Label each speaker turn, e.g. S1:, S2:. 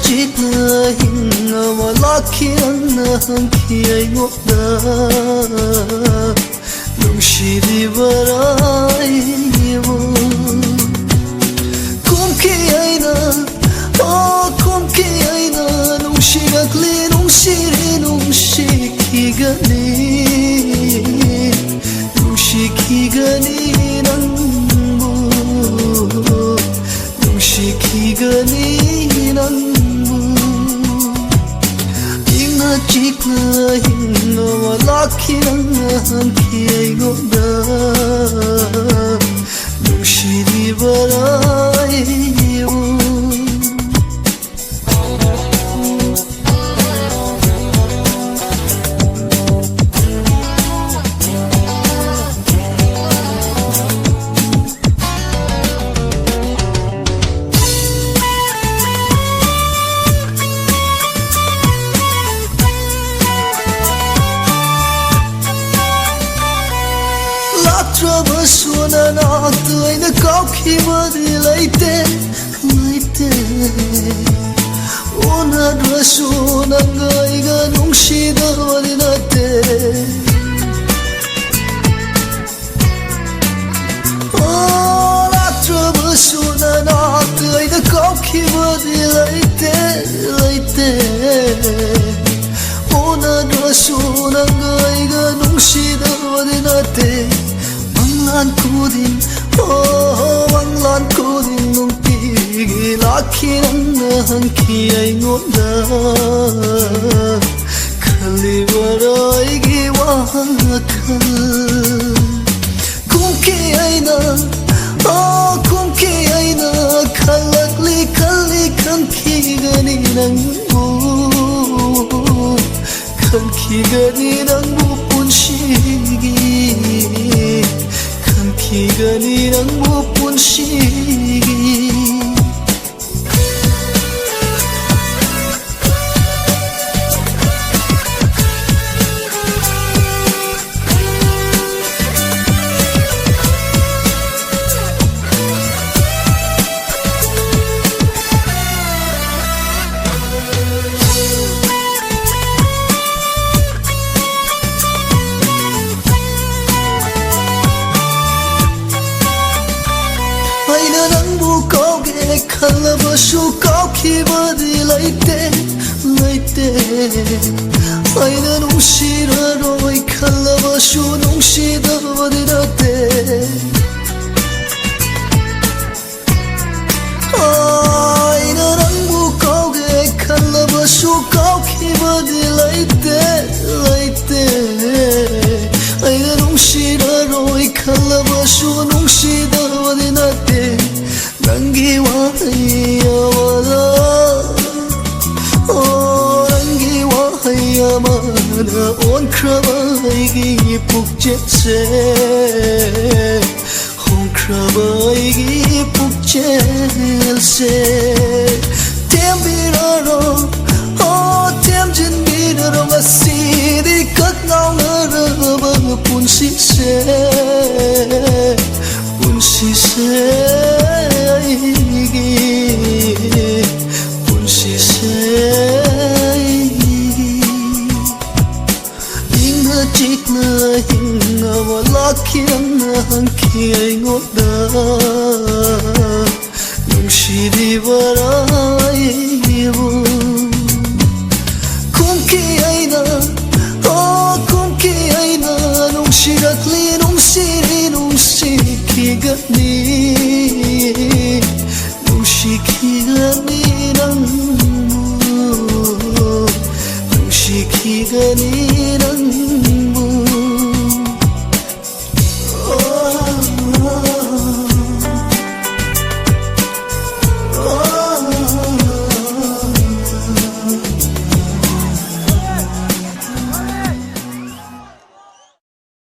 S1: Chít hình mà lá khiến khi ai ngốc đá nung shi đi varai vô kum khi ai na kum khi ai na nung shi gakli nung shi khi gani nung shi khi gani nang bu nung shi khi gani nang chít hình mà lá khiến khi ai ngốc đá nung shi đi varai vô Trouble suona notte in cocchi ma di leite una due suona gaiga non si dava di notte oh la trouble suona notte in cocchi ma di leite una due suona gaiga non si dava di notte Lan kudin, oh, ang lan kudin nung tigilakin ang kiyay ngoda kaliwaray giwakan kung kiyay na, oh, kung kiyay na kalagli kang kigani ng buo kang kigani ng bupon sigi Kigani ng bupon sigi Kalabasu kau kibadi leite Aina nung sira roi kalabasu nung sida vadirate Aina nang bukau ge kalabasu kau kibadi leite Aina nung sira roi kalabasu nung sida vadirate Rangi wahaya wala Oh rangi wahaya mana On krabai gi pukjet se On krabai gi pukjel se Tem biraro Oh tem jin biraro Masidi kak ngau ngaraba punsi se Punsi se Punsi say Inga chik na hinga wala kiyang kiyay ngoda Nung shidi varay wo Kung kiyay na Oh kung kiyay na Nung shirakli nung sikigani Shikigani ng mo Shikigani ng